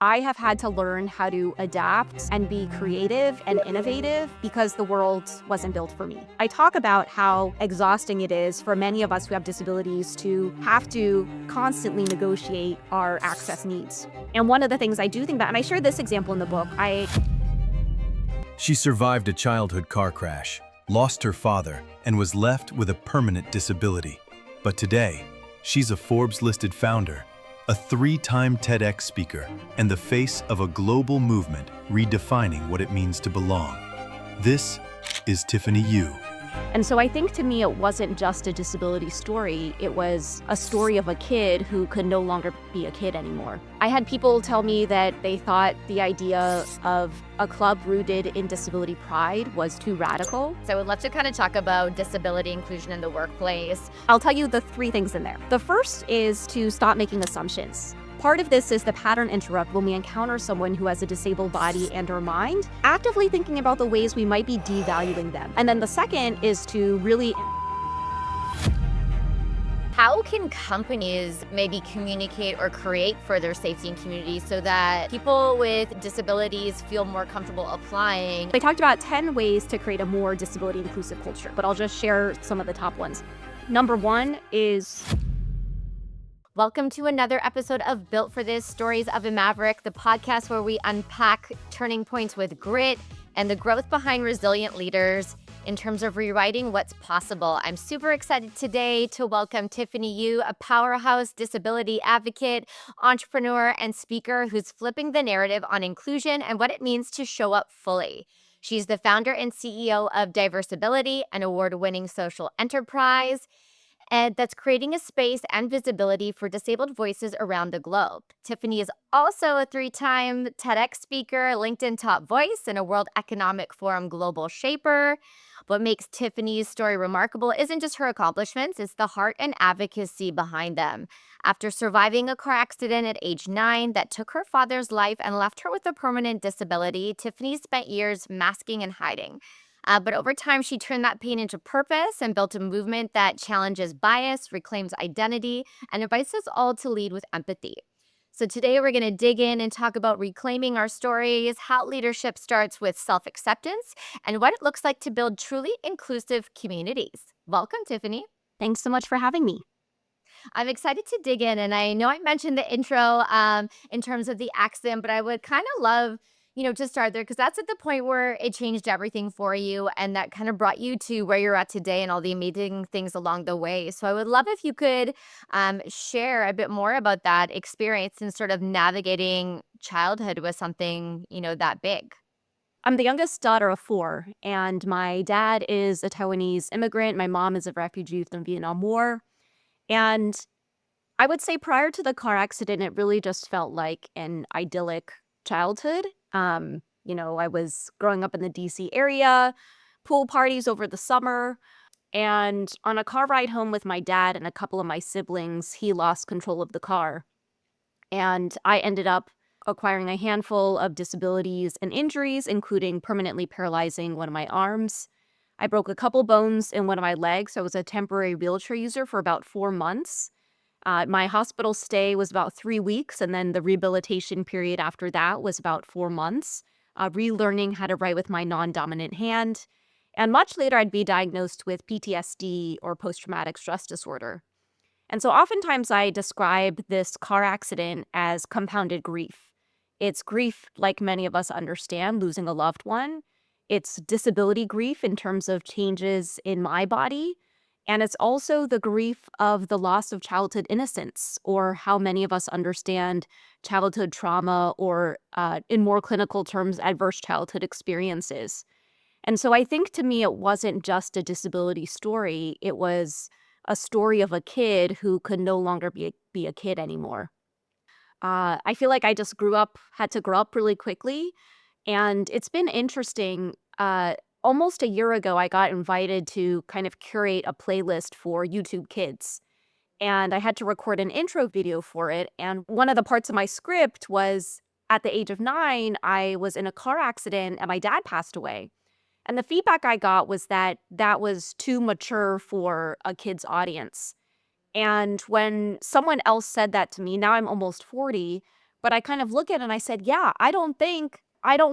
I have had to learn how to adapt and be creative and innovative because the world wasn't built for me. I talk about how exhausting it is for many of us who have disabilities to have to constantly negotiate our access needs. And one of the things I do think about, and I share this example in the book, She survived a childhood car crash, lost her father, and was left with a permanent disability. But today, she's a Forbes-listed founder, a 3-time TEDx speaker, and the face of a global movement redefining what it means to belong. This is Tiffany Yu. And so I think to me, it wasn't just a disability story. It was a story of a kid who could no longer be a kid anymore. I had people tell me that they thought the idea of a club rooted in disability pride was too radical. So I would love to kind of talk about disability inclusion in the workplace. I'll tell you the 3 things in there. The first is to stop making assumptions. Part of this is the pattern interrupt when we encounter someone who has a disabled body and or mind, actively thinking about the ways we might be devaluing them. And then the second is to really How can companies maybe communicate or create further safety in communities so that people with disabilities feel more comfortable applying? They talked about 10 ways to create a more disability inclusive culture, but I'll just share some of the top ones. Number 1 is Welcome to another episode of Built for This, Stories of a Maverick, the podcast where we unpack turning points with grit and the growth behind resilient leaders in terms of rewriting what's possible. I'm super excited today to welcome Tiffany Yu, a powerhouse disability advocate, entrepreneur, and speaker who's flipping the narrative on inclusion and what it means to show up fully. She's the founder and CEO of Diversability, an award-winning social enterprise, and that's creating a space and visibility for disabled voices around the globe. Tiffany is also a 3-time TEDx speaker, LinkedIn top voice, and a World Economic Forum global shaper. What makes Tiffany's story remarkable isn't just her accomplishments, it's the heart and advocacy behind them. After surviving a car accident at age 9 that took her father's life and left her with a permanent disability, Tiffany spent years masking and hiding. But over time, she turned that pain into purpose and built a movement that challenges bias, reclaims identity, and invites us all to lead with empathy. So today we're going to dig in and talk about reclaiming our stories, how leadership starts with self-acceptance, and what it looks like to build truly inclusive communities. Welcome, Tiffany. thanks so much for having me. I'm excited to dig in, and I know I mentioned the intro in terms of the accident, but I would kind of love to start there because that's at the point where it changed everything for you and that kind of brought you to where you're at today and all the amazing things along the way. So I would love if you could share a bit more about that experience and sort of navigating childhood with something, that big. I'm the youngest daughter of 4, and my dad is a Taiwanese immigrant. My mom is a refugee from the Vietnam War. And I would say prior to the car accident, it really just felt like an idyllic childhood. I was growing up in the DC area, pool parties over the summer, and on a car ride home with my dad and a couple of my siblings, he lost control of the car. And I ended up acquiring a handful of disabilities and injuries, including permanently paralyzing one of my arms. I broke a couple bones in one of my legs. I was a temporary wheelchair user for about 4 months. My hospital stay was about 3 weeks, and then the rehabilitation period after that was about 4 months, relearning how to write with my non-dominant hand. And much later, I'd be diagnosed with PTSD or post-traumatic stress disorder. And so oftentimes I describe this car accident as compounded grief. It's grief, like many of us understand, losing a loved one. It's disability grief in terms of changes in my body. And it's also the grief of the loss of childhood innocence, or how many of us understand childhood trauma, or in more clinical terms, adverse childhood experiences. And so I think to me, it wasn't just a disability story. It was a story of a kid who could no longer be a kid anymore. I feel like I just had to grow up really quickly. And it's been interesting. Almost a year ago, I got invited to kind of curate a playlist for YouTube Kids. And I had to record an intro video for it. And one of the parts of my script was at the age of 9, I was in a car accident and my dad passed away. And the feedback I got was that that was too mature for a kid's audience. And when someone else said that to me, now I'm almost 40, But I kind of look at it and I said, yeah, I don't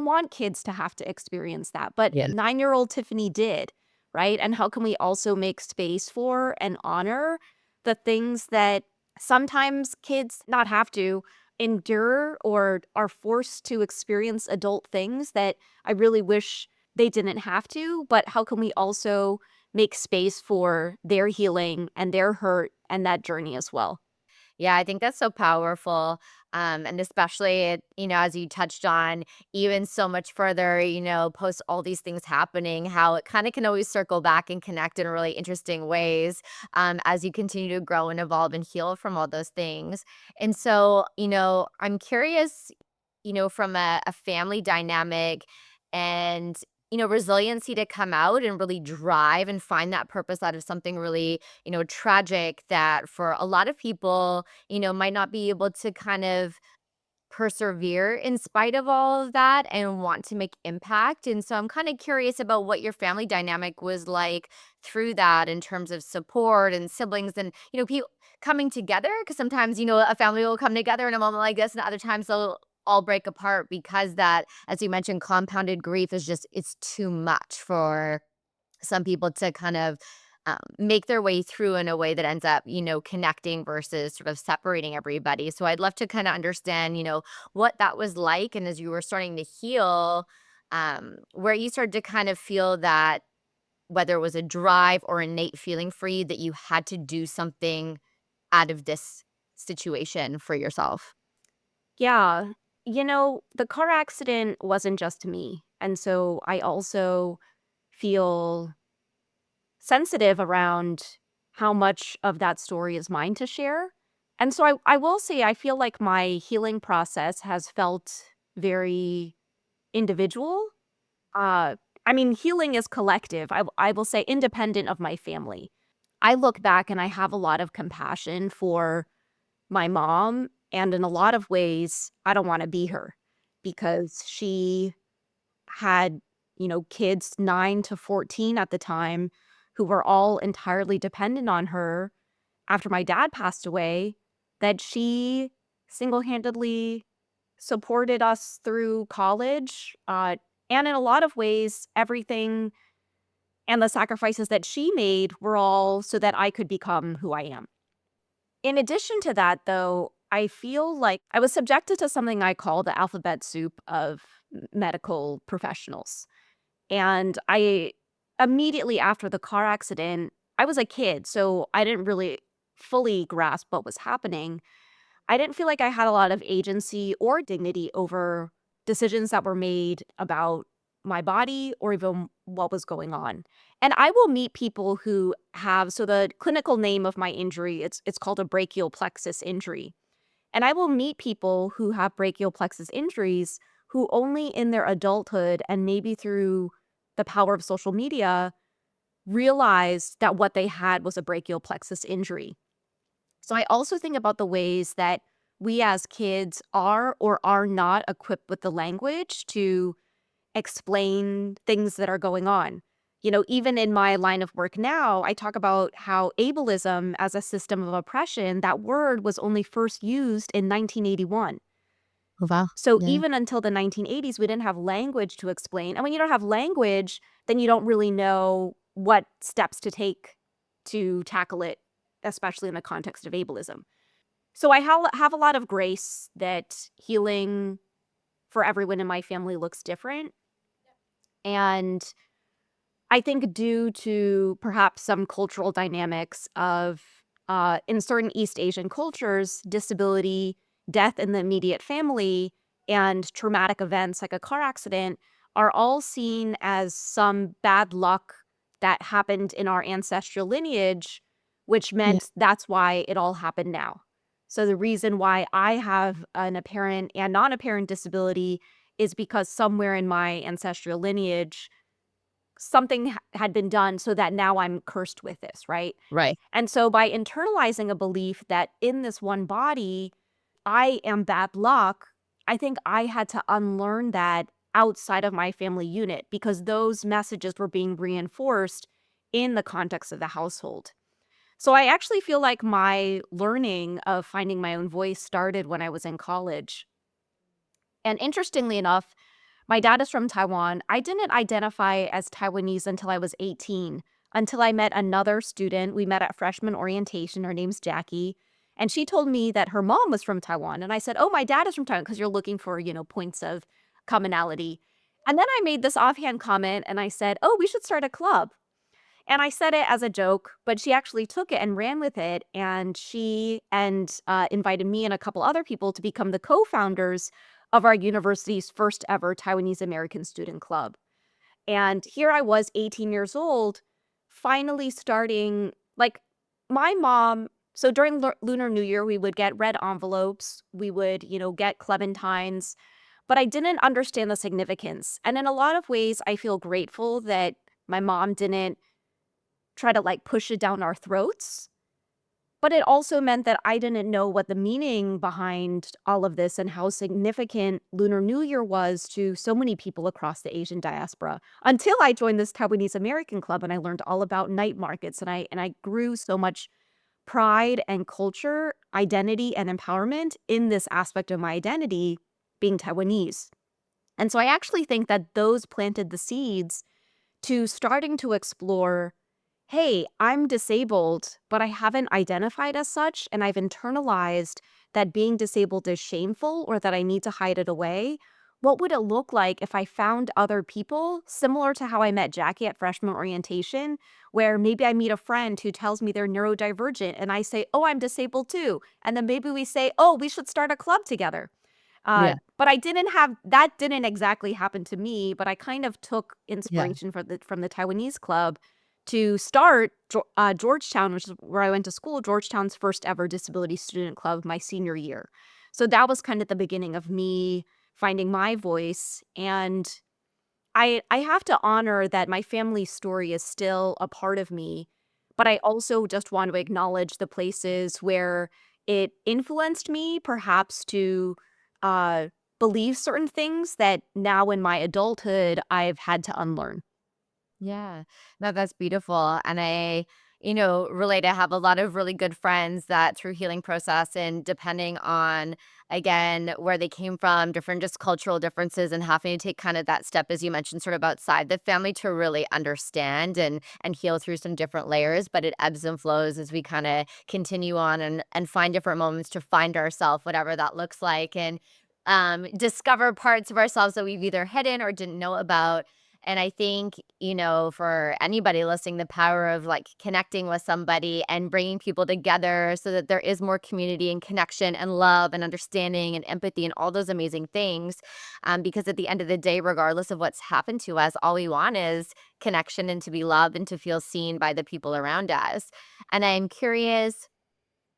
want kids to have to experience that. But Yeah. 9-year-old Tiffany did, right? And how can we also make space for and honor the things that sometimes kids not have to endure or are forced to experience adult things that I really wish they didn't have to, but how can we also make space for their healing and their hurt and that journey as well? Yeah, I think that's so powerful. And especially, as you touched on, even so much further, post all these things happening, how it kind of can always circle back and connect in really interesting ways as you continue to grow and evolve and heal from all those things. And so, I'm curious, from a family dynamic and resiliency to come out and really drive and find that purpose out of something really, tragic that for a lot of people, might not be able to kind of persevere in spite of all of that and want to make impact. And so I'm kind of curious about what your family dynamic was like through that in terms of support and siblings and, people coming together. Cause sometimes, a family will come together in a moment like this, and other times they'll all break apart because that, as you mentioned, compounded grief is just, it's too much for some people to kind of make their way through in a way that ends up, connecting versus sort of separating everybody. So I'd love to kind of understand, what that was like. And as you were starting to heal, where you started to kind of feel that whether it was a drive or innate feeling for you that you had to do something out of this situation for yourself. Yeah. The car accident wasn't just me. And so I also feel sensitive around how much of that story is mine to share. And so I will say, I feel like my healing process has felt very individual. Uh, I mean, healing is collective. I will say, independent of my family. I look back and I have a lot of compassion for my mom. And in a lot of ways, I don't want to be her because she had, kids 9 to 14 at the time who were all entirely dependent on her after my dad passed away, that she single-handedly supported us through college. And in a lot of ways, everything and the sacrifices that she made were all so that I could become who I am. In addition to that, though, I feel like I was subjected to something I call the alphabet soup of medical professionals. And I immediately after the car accident, I was a kid, so I didn't really fully grasp what was happening. I didn't feel like I had a lot of agency or dignity over decisions that were made about my body or even what was going on. And I will meet people who have so the clinical name of my injury, it's called a brachial plexus injury. And I will meet people who have brachial plexus injuries who only in their adulthood and maybe through the power of social media realized that what they had was a brachial plexus injury. So I also think about the ways that we as kids are or are not equipped with the language to explain things that are going on. Even in my line of work now, I talk about how ableism as a system of oppression, that word was only first used in 1981. Oh, wow. So Yeah. even until the 1980s, we didn't have language to explain. And when you don't have language, then you don't really know what steps to take to tackle it, especially in the context of ableism. So I have a lot of grace that healing for everyone in my family looks different. And I think due to perhaps some cultural dynamics of in certain East Asian cultures, disability, death in the immediate family, and traumatic events like a car accident are all seen as some bad luck that happened in our ancestral lineage, which Yeah. meant that's why it all happened now. So the reason why I have an apparent and non-apparent disability is because somewhere in my ancestral lineage, something had been done so that now I'm cursed with this, right? Right. And so by internalizing a belief that in this one body, I am bad luck, I think I had to unlearn that outside of my family unit because those messages were being reinforced in the context of the household. So I actually feel like my learning of finding my own voice started when I was in college. And interestingly enough, my dad is from Taiwan. I didn't identify as Taiwanese until I was 18, until I met another student. We met at freshman orientation. Her name's Jackie. And she told me that her mom was from Taiwan. And I said, oh, my dad is from Taiwan, because you're looking for, points of commonality. And then I made this offhand comment and I said, oh, we should start a club. And I said it as a joke, but she actually took it and ran with it. And she invited me and a couple other people to become the co-founders of our university's first ever Taiwanese American student club. And here I was, 18 years old, finally starting, like, my mom. So during Lunar New Year, we would get red envelopes. We would, get clementines, but I didn't understand the significance. And in a lot of ways, I feel grateful that my mom didn't try to like push it down our throats. But it also meant that I didn't know what the meaning behind all of this and how significant Lunar New Year was to so many people across the Asian diaspora until I joined this Taiwanese American club and I learned all about night markets, and I grew so much pride and culture, identity and empowerment in this aspect of my identity being Taiwanese. And so I actually think that those planted the seeds to starting to explore, hey, I'm disabled, but I haven't identified as such, and I've internalized that being disabled is shameful or that I need to hide it away. What would it look like if I found other people similar to how I met Jackie at freshman orientation, where maybe I meet a friend who tells me they're neurodivergent and I say, oh, I'm disabled too. And then maybe we say, oh, we should start a club together. Yeah. But I didn't have that didn't exactly happen to me, but I kind of took Yeah. inspiration from the Taiwanese club to start Georgetown, which is where I went to school, Georgetown's first ever disability student club my senior year. So that was kind of the beginning of me finding my voice. And I have to honor that my family's story is still a part of me, but I also just want to acknowledge the places where it influenced me, perhaps to uh, believe certain things that now in my adulthood I've had to unlearn. Yeah. No, that's beautiful. And I relate. I have a lot of really good friends that through healing process and depending on, again, where they came from, different just cultural differences and having to take kind of that step, as you mentioned, sort of outside the family to really understand and heal through some different layers. But it ebbs and flows as we kind of continue on and find different moments to find ourselves, whatever that looks like. And discover parts of ourselves that we've either hidden or didn't know about. And I think, for anybody listening, the power of like connecting with somebody and bringing people together so that there is more community and connection and love and understanding and empathy and all those amazing things. Because at the end of the day, regardless of what's happened to us, all we want is connection and to be loved and to feel seen by the people around us. And I'm curious,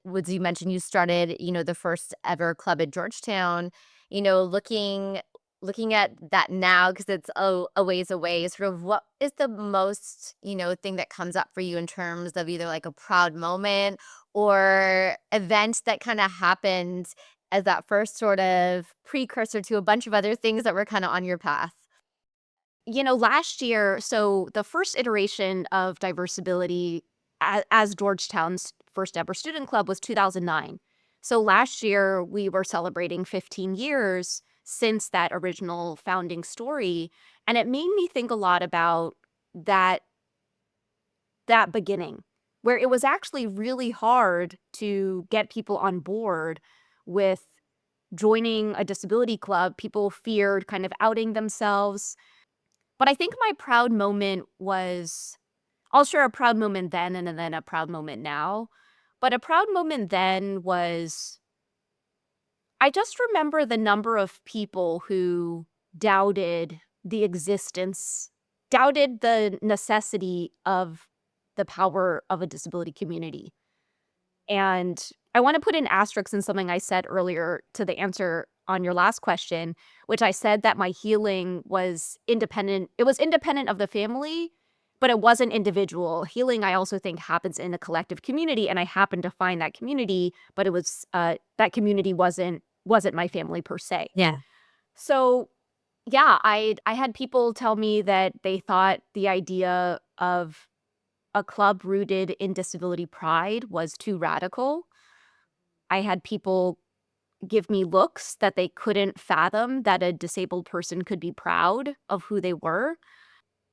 would you mention you started, the first ever club at Georgetown, you know, looking looking at that now because it's a ways away, sort of what is the most thing that comes up for you in terms of either like a proud moment or event that kind of happened as that first sort of precursor to a bunch of other things that were kind of on your path? Last year, so the first iteration of Diversability as Georgetown's first ever student club was 2009. So last year, we were celebrating 15 years since that original founding story. And it made me think a lot about that, that beginning, where it was actually really hard to get people on board with joining a disability club. People feared kind of outing themselves. But I think my proud moment was, I'll share a proud moment then and then a proud moment now. But a proud moment then was, I just remember the number of people who doubted the existence, doubted the necessity of the power of a disability community. And I want to put an asterisk in something I said earlier to the answer on your last question, which I said that my healing was independent. It was independent of the family, but it wasn't individual. Healing, I also think, happens in a collective community, and I happened to find that community, but it was that community wasn't my family per se. Yeah. So yeah, I had people tell me that they thought the idea of a club rooted in disability pride was too radical. I had people give me looks that they couldn't fathom that a disabled person could be proud of who they were.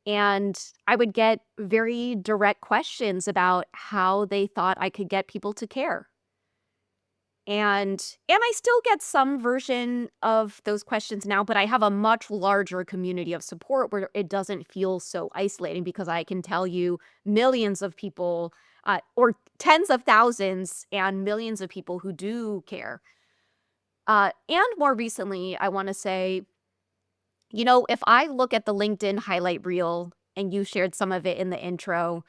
And I would get very direct questions about how they thought I could get people to care. And I still get some version of those questions now, but I have a much larger community of support where it doesn't feel so isolating because I can tell you millions of people, or tens of thousands and millions of people who do care. And more recently, I want to say, if I look at the LinkedIn highlight reel, and you shared some of it in the intro,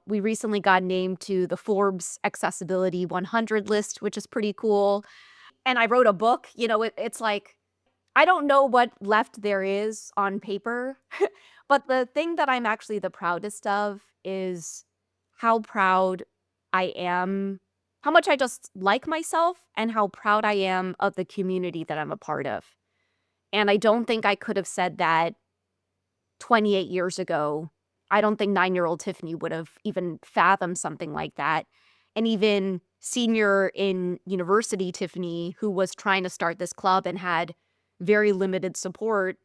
we recently got named to the Forbes Accessibility 100 list, which is pretty cool. And I wrote a book. It's like, I don't know what left there is on paper, but the thing that I'm actually the proudest of is how proud I am, how much I just like myself, and how proud I am of the community that I'm a part of. And I don't think I could have said that 28 years ago. I don't think 9-year-old Tiffany would have even fathomed something like that. And even senior in university Tiffany, who was trying to start this club and had very limited support,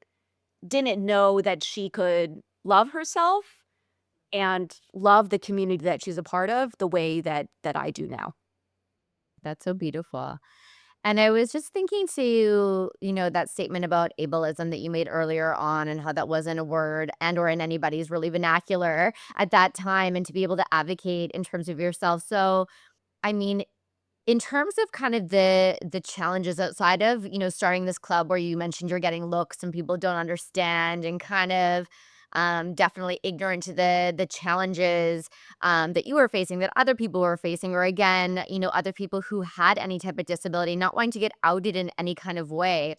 didn't know that she could love herself and love the community that she's a part of the way that I do now. That's so beautiful. And I was just thinking to, that statement about ableism that you made earlier on and how that wasn't a word and or in anybody's really vernacular at that time, and to be able to advocate in terms of yourself. So, I mean, in terms of kind of the challenges outside of, starting this club where you mentioned you're getting looks and people don't understand and kind of definitely ignorant to the challenges that you were facing, that other people were facing, or again, other people who had any type of disability, not wanting to get outed in any kind of way.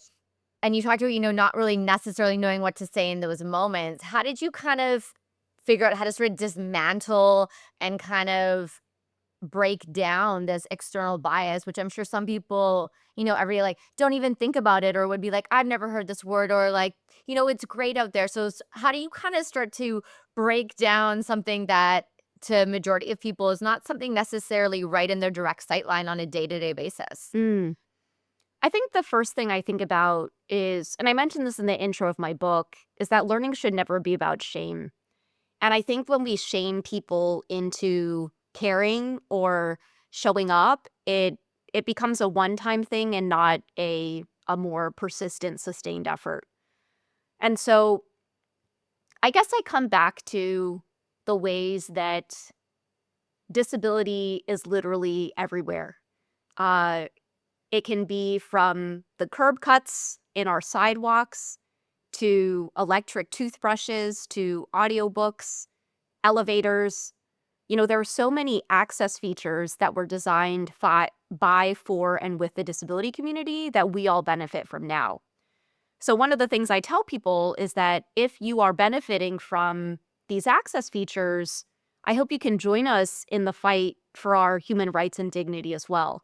And you talked about, not really necessarily knowing what to say in those moments. How did you kind of figure out how to sort of dismantle and kind of break down this external bias, which I'm sure some people, every like don't even think about it, or would be like, I've never heard this word, or like, it's great out there. So how do you kind of start to break down something that to majority of people is not something necessarily right in their direct sight line on a day-to-day basis? Mm. I think the first thing I think about is, and I mentioned this in the intro of my book, is that learning should never be about shame. And I think when we shame people into caring or showing up, it becomes a one-time thing and not a more persistent, sustained effort. And so I guess I come back to the ways that disability is literally everywhere. Uh, it can be from the curb cuts in our sidewalks to electric toothbrushes to audiobooks, elevators. There are so many access features that were designed by, for, and with the disability community that we all benefit from now. So one of the things I tell people is that if you are benefiting from these access features, I hope you can join us in the fight for our human rights and dignity as well.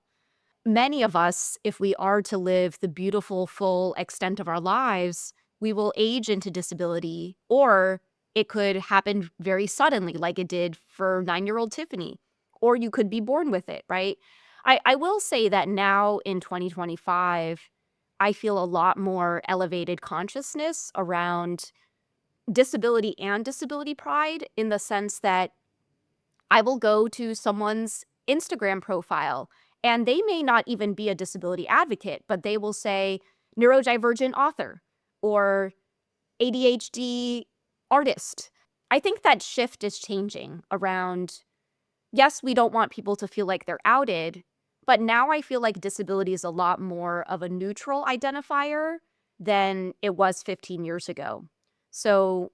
Many of us, if we are to live the beautiful, full extent of our lives, we will age into disability, or it could happen very suddenly, like it did for 9-year-old Tiffany, or you could be born with it, right? I will say that now in 2025, I feel a lot more elevated consciousness around disability and disability pride, in the sense that I will go to someone's Instagram profile and they may not even be a disability advocate, but they will say neurodivergent author or ADHD artist. I think that shift is changing around, yes, we don't want people to feel like they're outed, but now I feel like disability is a lot more of a neutral identifier than it was 15 years ago. So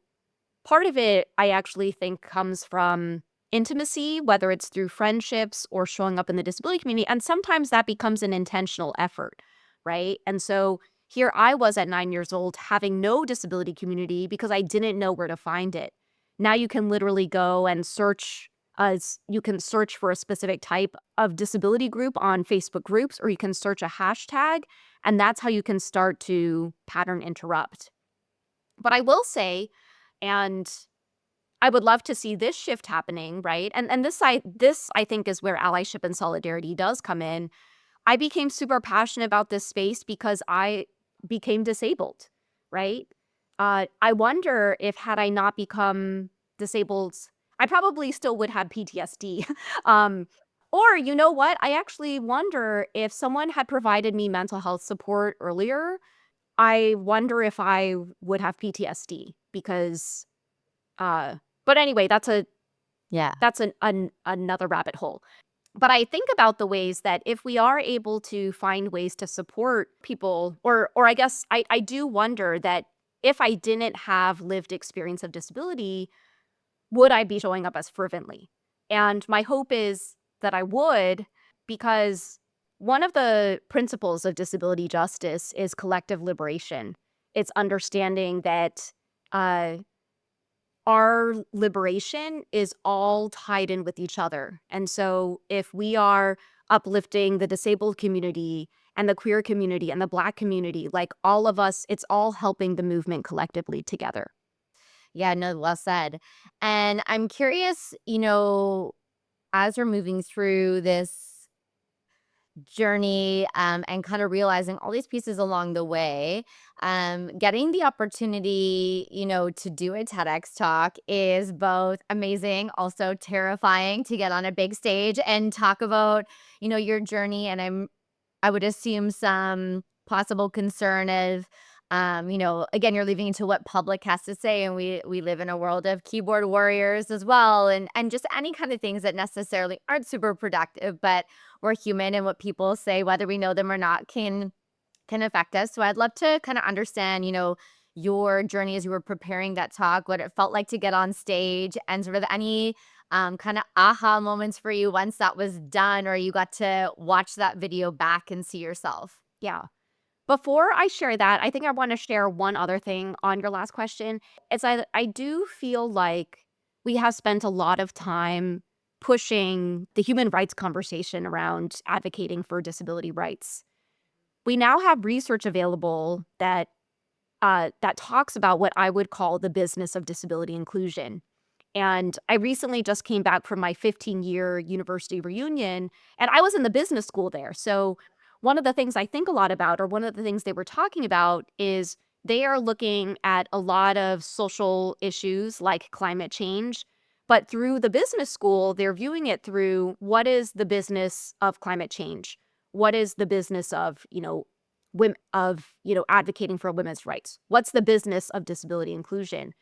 part of it, I actually think, comes from intimacy, whether it's through friendships or showing up in the disability community. And sometimes that becomes an intentional effort, right? And so here I was at 9 years old having no disability community because I didn't know where to find it. Now you can literally go and search. You can search for a specific type of disability group on Facebook groups, or you can search a hashtag, and that's how you can start to pattern interrupt. But I will say, and I would love to see this shift happening, right? And this I think is where allyship and solidarity does come in. I became super passionate about this space because I became disabled, right? I wonder if had I not become disabled, I probably still would have PTSD. um, or you know what? I actually wonder if someone had provided me mental health support earlier, I wonder if I would have PTSD because, uh, but anyway, Yeah. that's another rabbit hole. But I think about the ways that if we are able to find ways to support people, or I guess I do wonder that if I didn't have lived experience of disability, would I be showing up as fervently? And my hope is that I would, because one of the principles of disability justice is collective liberation. It's understanding that uh, our liberation is all tied in with each other. And so if we are uplifting the disabled community and the queer community and the Black community, like all of us, it's all helping the movement collectively together. Yeah, no, well said. And I'm curious, as we're moving through this journey, and kind of realizing all these pieces along the way, getting the opportunity, to do a TEDx talk is both amazing, also terrifying to get on a big stage and talk about, your journey. And I would assume some possible concern of, again, you're leaving into what public has to say, and we live in a world of keyboard warriors as well, and just any kind of things that necessarily aren't super productive, but we're human, and what people say, whether we know them or not, can affect us. So I'd love to kind of understand, your journey as you were preparing that talk, what it felt like to get on stage, and sort of any kind of aha moments for you once that was done, or you got to watch that video back and see yourself. Yeah. Before I share that, I think I want to share one other thing on your last question. It's I do feel like we have spent a lot of time pushing the human rights conversation around advocating for disability rights. We now have research available that talks about what I would call the business of disability inclusion. And I recently just came back from my 15-year university reunion, and I was in the business school there. So one of the things I think a lot about, or one of the things they were talking about, is they are looking at a lot of social issues like climate change. But through the business school, they're viewing it through what is the business of climate change? What is the business of, advocating for women's rights? What's the business of disability inclusion?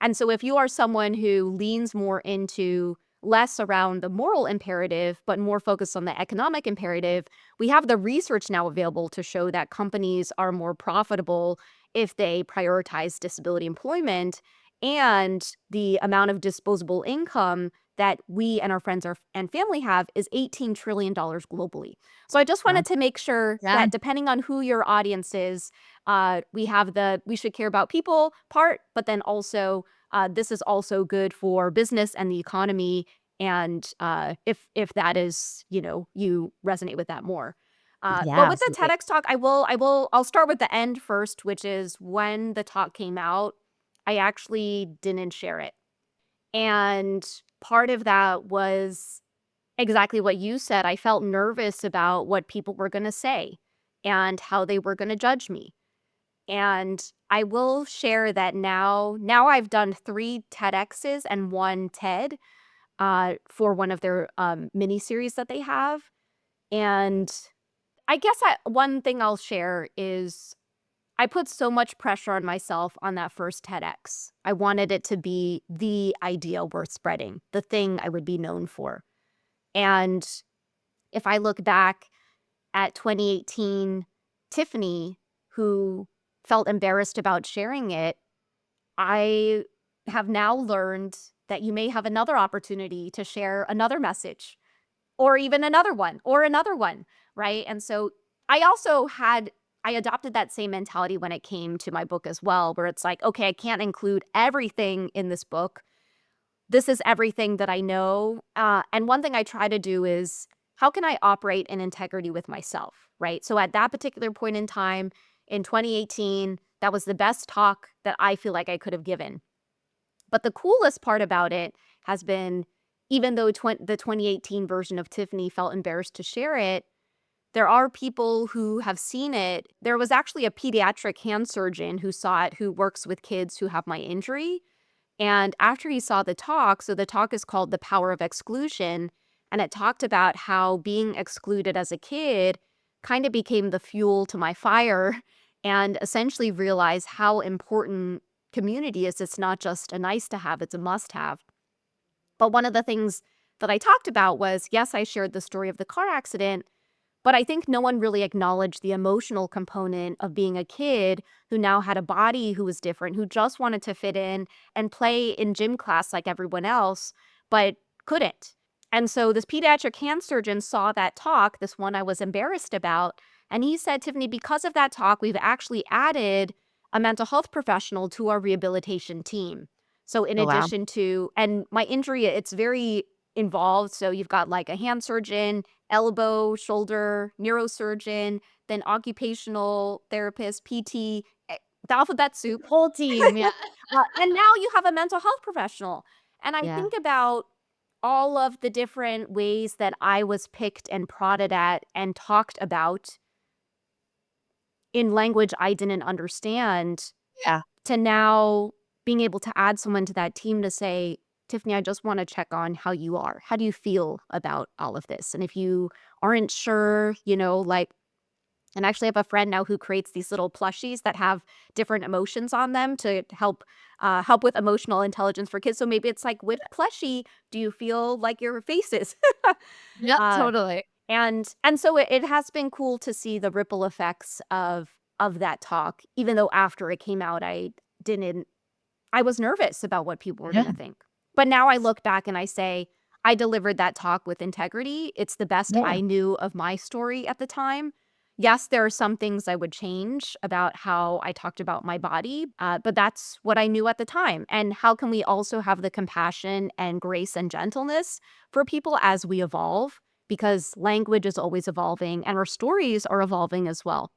And so if you are someone who leans more into less around the moral imperative, but more focused on the economic imperative, we have the research now available to show that companies are more profitable if they prioritize disability employment, and the amount of disposable income that we and our friends and family have is $18 trillion globally. So I just wanted Wow. to make sure Yeah. that depending on who your audience is, we have the we should care about people part, but then also this is also good for business and the economy. And if that is, you resonate with that more. But Yeah, with the absolutely. TEDx talk, I'll start with the end first, which is when the talk came out, I actually didn't share it. And part of that was exactly what you said. I felt nervous about what people were going to say and how they were going to judge me. And I will share that now I've done 3 TEDx's and 1 TED for one of their mini series that they have. And I guess one thing I'll share is I put so much pressure on myself on that first TEDx. I wanted it to be the idea worth spreading, the thing I would be known for. And if I look back at 2018, Tiffany, who felt embarrassed about sharing it, I have now learned that you may have another opportunity to share another message, or even another one, right? And so I also I adopted that same mentality when it came to my book as well, where it's like, okay, I can't include everything in this book. This is everything that I know. And one thing I try to do is how can I operate in integrity with myself, right? So at that particular point in time in 2018, that was the best talk that I feel like I could have given. But the coolest part about it has been, even though the 2018 version of Tiffany felt embarrassed to share it, There are people who have seen it. There was actually a pediatric hand surgeon who saw it, who works with kids who have my injury. And after he saw the talk, so the talk is called The Power of Exclusion, and it talked about how being excluded as a kid kind of became the fuel to my fire and essentially realized how important community is. It's not just a nice to have, it's a must have. But one of the things that I talked about was, yes, I shared the story of the car accident, but I think no one really acknowledged the emotional component of being a kid who now had a body who was different, who just wanted to fit in and play in gym class like everyone else, but couldn't. And so this pediatric hand surgeon saw that talk, this one I was embarrassed about, and he said, Tiffany, because of that talk, we've actually added a mental health professional to our rehabilitation team. So in Oh, wow. addition to, and my injury, it's very involved. So you've got like a hand surgeon, elbow, shoulder, neurosurgeon, then occupational therapist, PT, the alphabet soup. Whole team. Yeah. And now you have a mental health professional. And I Yeah. think about all of the different ways that I was picked and prodded at and talked about in language I didn't understand, Yeah. to now being able to add someone to that team to say, Tiffany, I just want to check on how you are. How do you feel about all of this? And if you aren't sure, like, and I actually have a friend now who creates these little plushies that have different emotions on them to help with emotional intelligence for kids. So maybe it's like, which plushie do you feel like your face is? Yep. uh, Totally. and so it has been cool to see the ripple effects of that talk, even though after it came out, didn't I was nervous about what people were Yeah. gonna think. But now I look back and I say, I delivered that talk with integrity. It's the best Yeah. I knew of my story at the time. Yes, there are some things I would change about how I talked about my body, but that's what I knew at the time. And how can we also have the compassion and grace and gentleness for people as we evolve? Because language is always evolving and our stories are evolving as well.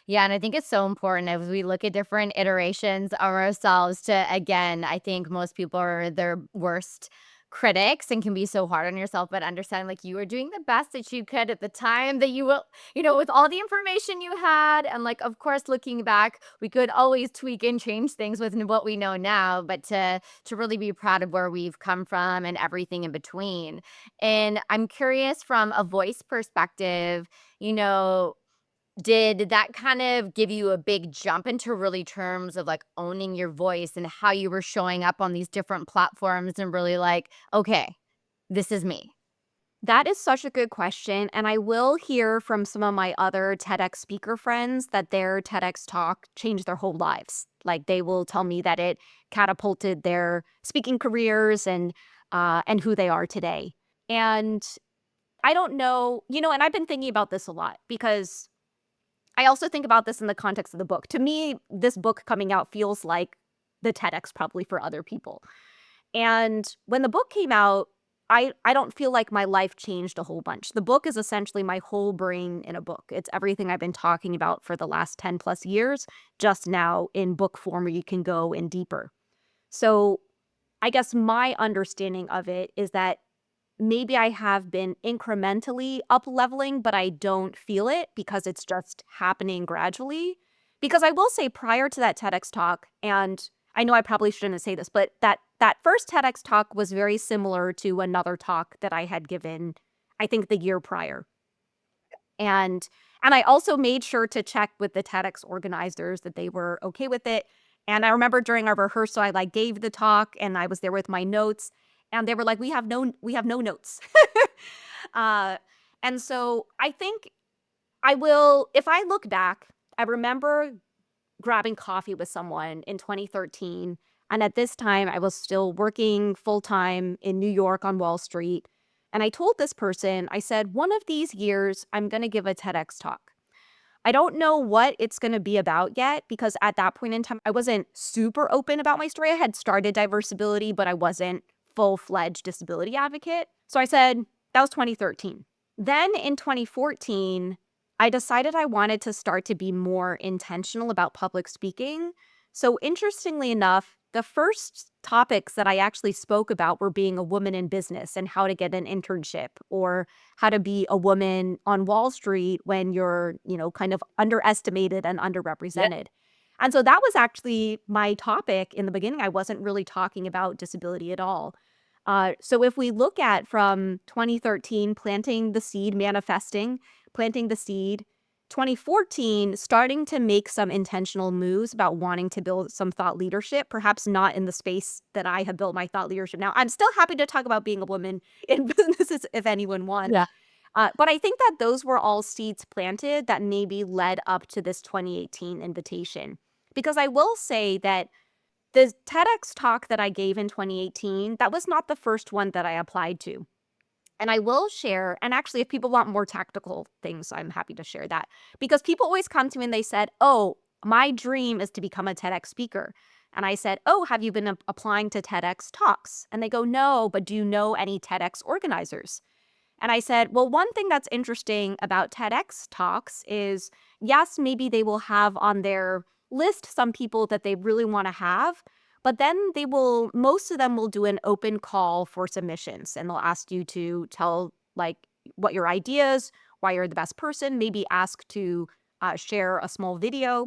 Yeah, and I think it's so important as we look at different iterations of ourselves to, again, I think most people are their worst critics and can be so hard on yourself, but understand like you were doing the best that you could at the time that you will, with all the information you had. And like, of course, looking back, we could always tweak and change things with what we know now, but to really be proud of where we've come from and everything in between. And I'm curious from a voice perspective, you know, did that kind of give you a big jump into really terms of like owning your voice and how you were showing up on these different platforms and really like, okay, this is me? That is such a good question. And I will hear from some of my other TEDx speaker friends that their TEDx talk changed their whole lives. Like they will tell me that it catapulted their speaking careers and who they are today. And I don't know, and I've been thinking about this a lot because I also think about this in the context of the book. To me, this book coming out feels like the TEDx probably for other people. And when the book came out, I don't feel like my life changed a whole bunch. The book is essentially my whole brain in a book. It's everything I've been talking about for the last 10 plus years, just now in book form where you can go in deeper. So I guess my understanding of it is that maybe I have been incrementally up leveling, but I don't feel it because it's just happening gradually. Because I will say prior to that TEDx talk, and I know I probably shouldn't say this, but that first TEDx talk was very similar to another talk that I had given, I think the year prior. And I also made sure to check with the TEDx organizers that they were okay with it. And I remember during our rehearsal, I like gave the talk and I was there with my notes and they were like, we have no notes. uh, and so I think I will, if I look back, I remember grabbing coffee with someone in 2013. And at this time, I was still working full time in New York on Wall Street. And I told this person, I said, one of these years, I'm going to give a TEDx talk. I don't know what it's going to be about yet because at that point in time, I wasn't super open about my story. I had started Diversability, but I wasn't full-fledged disability advocate. So I said, that was 2013. Then in 2014, I decided I wanted to start to be more intentional about public speaking. So interestingly enough, the first topics that I actually spoke about were being a woman in business and how to get an internship, or how to be a woman on Wall Street when you're, kind of underestimated and Yeah. underrepresented. And so that was actually my topic in the beginning. I wasn't really talking about disability at all. So if we look at from 2013, planting the seed, manifesting, planting the seed, 2014, starting to make some intentional moves about wanting to build some thought leadership, perhaps not in the space that I have built my thought leadership now. I'm still happy to talk about being a woman in businesses if anyone wants. Yeah. But I think that those were all seeds planted that maybe led up to this 2018 invitation. Because I will say that the TEDx talk that I gave in 2018, that was not the first one that I applied to. And I will share, and actually, if people want more tactical things, I'm happy to share that. Because people always come to me and they said, "Oh, my dream is to become a TEDx speaker." And I said, "Oh, have you been applying to TEDx talks?" And they go, "No, but do you know any TEDx organizers?" And I said, well, one thing that's interesting about TEDx talks is, yes, maybe they will have on their list some people that they really want to have, but then most of them will do an open call for submissions, and they'll ask you to tell like what your ideas, why you're the best person, maybe ask to share a small video.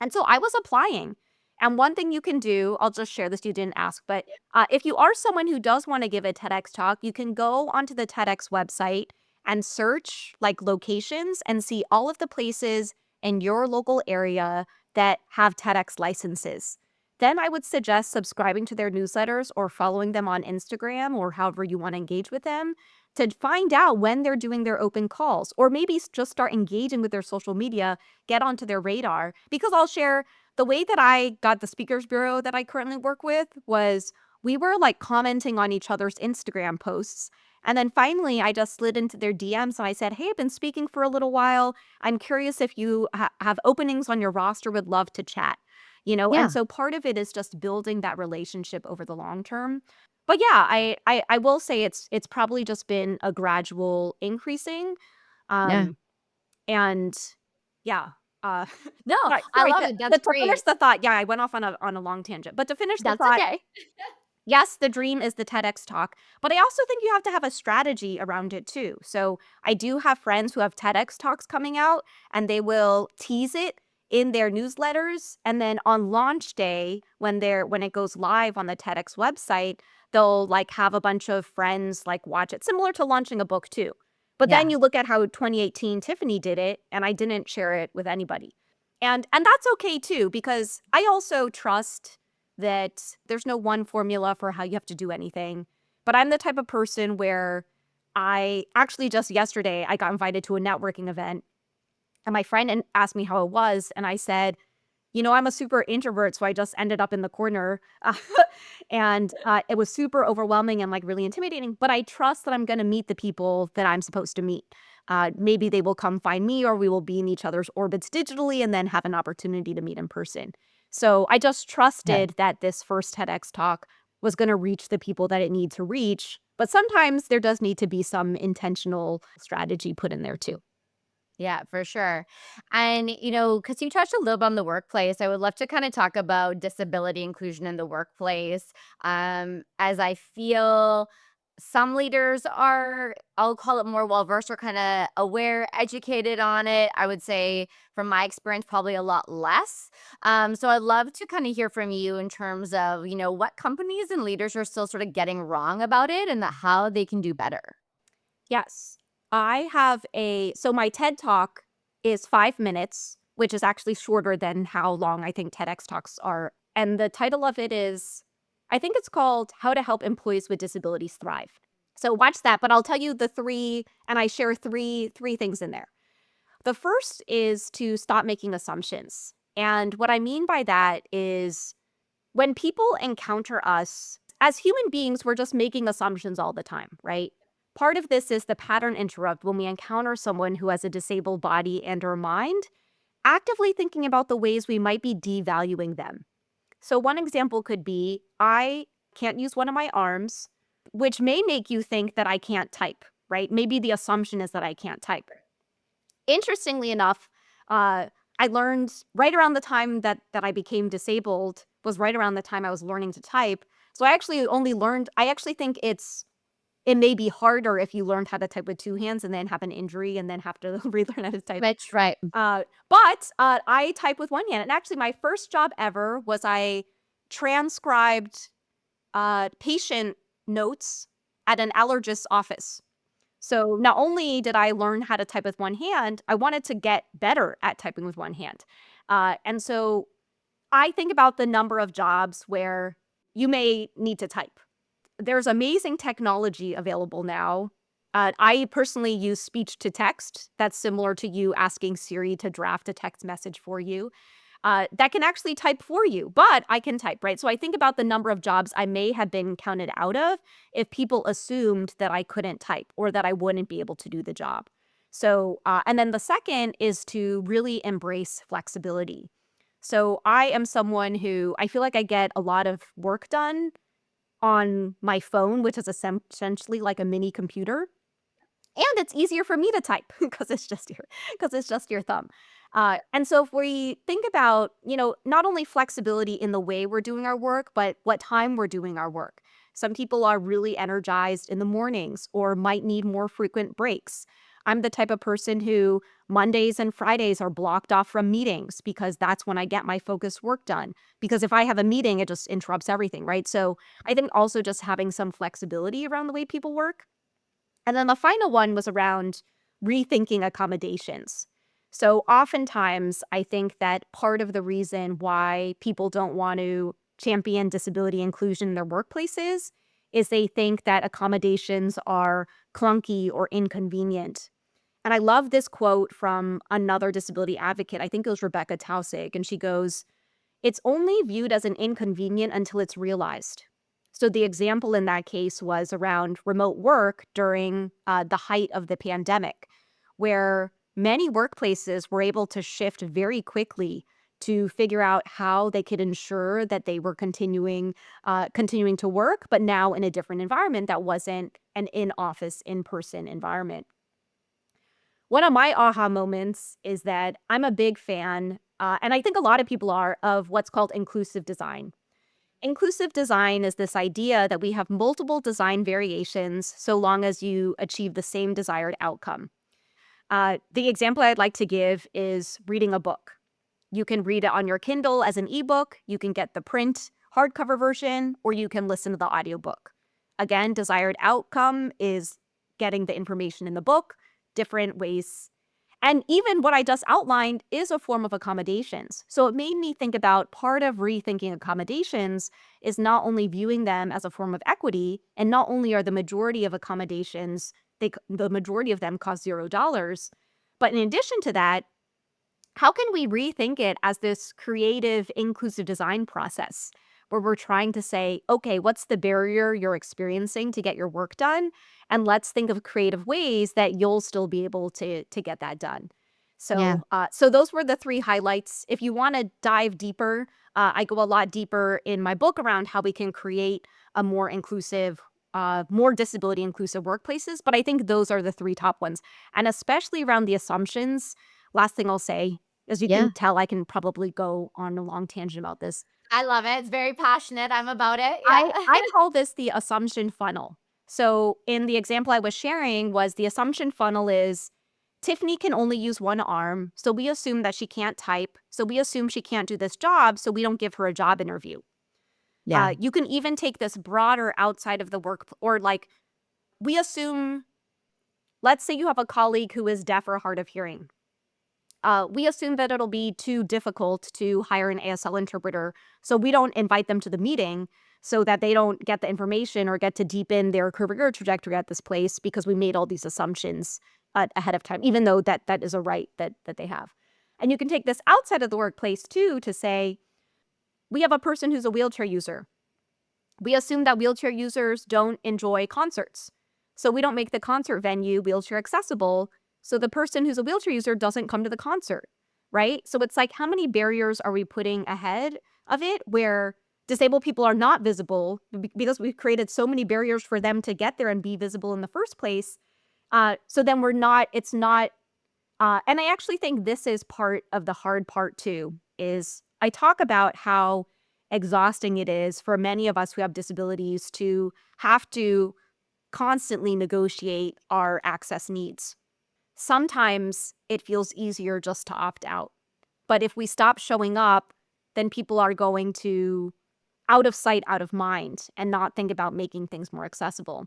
And so I was applying. And one thing you can do, I'll just share this, you didn't ask, but if you are someone who does want to give a TEDx talk, you can go onto the TEDx website and search like locations and see all of the places in your local area that have TEDx licenses. Then I would suggest subscribing to their newsletters or following them on Instagram or however you want to engage with them to find out when they're doing their open calls, or maybe just start engaging with their social media, get onto their radar. Because I'll share, the way that I got the speakers bureau that I currently work with was we were like commenting on each other's Instagram posts. And then finally, I just slid into their DMs and I said, "Hey, I've been speaking for a little while. I'm curious if you have openings on your roster, would love to chat." And Yeah. so part of it is just building that relationship over the long term. But yeah, I will say it's probably just been a gradual increasing. Yeah. Um, and yeah, uh, No, I sorry, love it. That's to finish great. the thought, yeah, I went off on a long tangent, but to finish the That's thought, okay. yes, the dream is the TEDx talk, but I also think you have to have a strategy around it too. So I do have friends who have TEDx talks coming out, and they will tease it in their newsletters, and then on launch day, when it goes live on the TEDx website, they'll like have a bunch of friends like watch it, similar to launching a book too. But then Yeah. you look at how 2018 Tiffany did it, and I didn't share it with anybody. And that's okay too, because I also trust that there's no one formula for how you have to do anything. But I'm the type of person where I actually just yesterday I got invited to a networking event, and my friend asked me how it was, and I said, I'm a super introvert, so I just ended up in the corner. And it was super overwhelming and like really intimidating, but I trust that I'm going to meet the people that I'm supposed to meet. Maybe they will come find me, or we will be in each other's orbits digitally and then have an opportunity to meet in person. So I just Yeah. trusted that this first TEDx talk was going to reach the people that it needs to reach. But sometimes there does need to be some intentional strategy put in there too. Yeah, for sure. And, because you touched a little bit on the workplace, I would love to kind of talk about disability inclusion in the workplace. As I feel some leaders are, I'll call it more well versed or kind of aware, educated on it. I would say, from my experience, probably a lot less. So I'd love to kind of hear from you in terms of, what companies and leaders are still sort of getting wrong about it and how they can do better. Yes. So my TED Talk is 5 minutes, which is actually shorter than how long I think TEDx Talks are. And the title of it is, I think it's called How to Help Employees with Disabilities Thrive. So watch that, but I'll tell you the three, and I share three things in there. The first is to stop making assumptions. And what I mean by that is when people encounter us, as human beings, we're just making assumptions all the time, right? Part of this is the pattern interrupt when we encounter someone who has a disabled body and or mind, actively thinking about the ways we might be devaluing them. So one example could be, I can't use one of my arms, which may make you think that I can't type, right? Maybe the assumption is that I can't type. Interestingly enough, I learned right around the time that I became disabled was right around the time I was learning to type. So I actually think it may be harder if you learned how to type with two hands and then have an injury and then have to relearn how to type. That's right. But I type with one hand. And actually, my first job ever was I transcribed patient notes at an allergist's office. So not only did I learn how to type with one hand, I wanted to get better at typing with one hand. And so I think about the number of jobs where you may need to type. There's amazing technology available now. I personally use speech to text. That's similar to you asking Siri to draft a text message for you. That can actually type for you, but I can type, right? So I think about the number of jobs I may have been counted out of if people assumed that I couldn't type or that I wouldn't be able to do the job. So, and then the second is to really embrace flexibility. So I am someone who I feel like I get a lot of work done on my phone, which is essentially like a mini computer. And it's easier for me to type because it's just your thumb. And so if we think about, not only flexibility in the way we're doing our work, but what time we're doing our work. Some people are really energized in the mornings or might need more frequent breaks. I'm the type of person who Mondays and Fridays are blocked off from meetings because that's when I get my focused work done. Because if I have a meeting, it just interrupts everything, right? So I think also just having some flexibility around the way people work. And then the final one was around rethinking accommodations. So oftentimes, I think that part of the reason why people don't want to champion disability inclusion in their workplaces is they think that accommodations are clunky or inconvenient. And I love this quote from another disability advocate. I think it was Rebecca Tausig, and she goes, "It's only viewed as an inconvenient until it's realized." So the example in that case was around remote work during the height of the pandemic, where many workplaces were able to shift very quickly to figure out how they could ensure that they were continuing to work, but now in a different environment that wasn't an in-office, in-person environment. One of my aha moments is that I'm a big fan, and I think a lot of people are, of what's called inclusive design. Inclusive design is this idea that we have multiple design variations so long as you achieve the same desired outcome. The example I'd like to give is reading a book. You can read it on your Kindle as an ebook, you can get the print hardcover version, or you can listen to the audiobook. Again, desired outcome is getting the information in the book, different ways. And even what I just outlined is a form of accommodations. So it made me think about part of rethinking accommodations is not only viewing them as a form of equity, and not only are the majority of accommodations, the majority of them cost $0, but in addition to that, how can we rethink it as this creative, inclusive design process where we're trying to say, okay, what's the barrier you're experiencing to get your work done? And let's think of creative ways that you'll still be able to get that done. Yeah. So those were the three highlights. If you want to dive deeper, I go a lot deeper in my book around how we can create a more inclusive, more disability inclusive workplaces. But I think those are the three top ones. And especially around the assumptions. Last thing I'll say, as you Yeah. can tell, I can probably go on a long tangent about this. I love it. It's very passionate. I'm about it. I Yeah. call this the assumption funnel. So in the example I was sharing was the assumption funnel is Tiffany can only use one arm, so we assume that she can't type, so we assume she can't do this job, so we don't give her a job interview. Yeah. You can even take this broader outside of the work, or like we assume, let's say you have a colleague who is deaf or hard of hearing. We assume that it'll be too difficult to hire an ASL interpreter, so we don't invite them to the meeting so that they don't get the information or get to deepen their career trajectory at this place because we made all these assumptions ahead of time, even though that is a right that they have. And you can take this outside of the workplace too to say, we have a person who's a wheelchair user. We assume that wheelchair users don't enjoy concerts, so we don't make the concert venue wheelchair accessible. So the person who's a wheelchair user doesn't come to the concert, right? So it's like, how many barriers are we putting ahead of it where disabled people are not visible because we've created so many barriers for them to get there and be visible in the first place? So then it's not And I actually think this is part of the hard part too, is I talk about how exhausting it is for many of us who have disabilities to have to constantly negotiate our access needs. Sometimes it feels easier just to opt out. But if we stop showing up, then people are going to out of sight, out of mind, and not think about making things more accessible.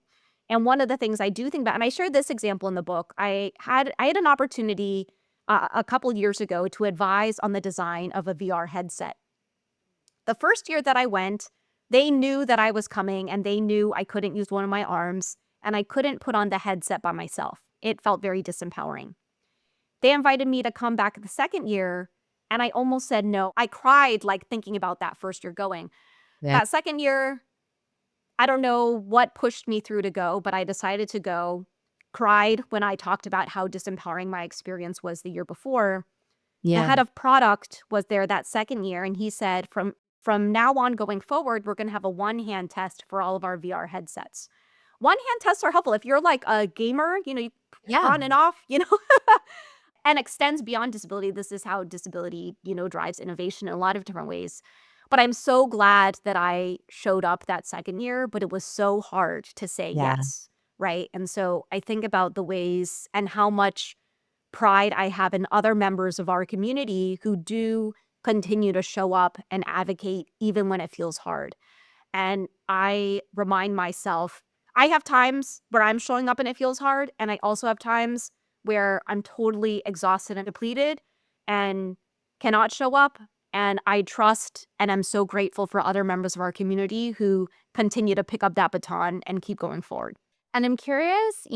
And one of the things I do think about, and I shared this example in the book, I had an opportunity a couple years ago to advise on the design of a VR headset. The first year that I went, they knew that I was coming and they knew I couldn't use one of my arms and I couldn't put on the headset by myself. It felt very disempowering. They invited me to come back the second year and I almost said no. I cried like thinking about that first year going. Yeah. That second year, I don't know what pushed me through to go, but I decided to go. Cried when I talked about how disempowering my experience was the year before. The Yeah. head of product was there that second year, and he said, from now on going forward, we're going to have a one-hand test for all of our VR headsets. One-hand tests are helpful. If you're like a gamer, you Yeah. on and off, and extends beyond disability. This is how disability, drives innovation in a lot of different ways. But I'm so glad that I showed up that second year, but it was so hard to say Yeah. yes, right? And so I think about the ways and how much pride I have in other members of our community who do continue to show up and advocate even when it feels hard. And I remind myself, I have times where I'm showing up and it feels hard. And I also have times where I'm totally exhausted and depleted and cannot show up. And I trust and I'm so grateful for other members of our community who continue to pick up that baton and keep going forward. And I'm curious,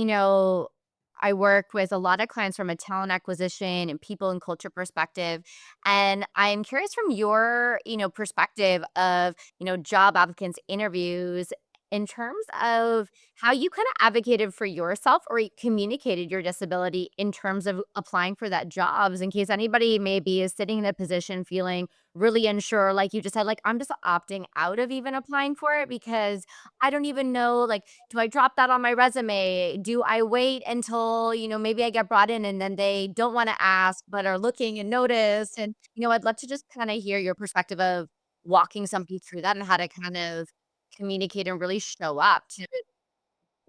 I work with a lot of clients from a talent acquisition and people and culture perspective. And I'm curious from your, perspective of, job applicants interviews in terms of how you kind of advocated for yourself or you communicated your disability in terms of applying for that jobs in case anybody maybe is sitting in a position feeling really unsure, like you just said, like, I'm just opting out of even applying for it because I don't even know, like, do I drop that on my resume? Do I wait until, maybe I get brought in and then they don't want to ask but are looking and notice? And, I'd love to just kind of hear your perspective of walking somebody through that and how to kind of communicate and really show up to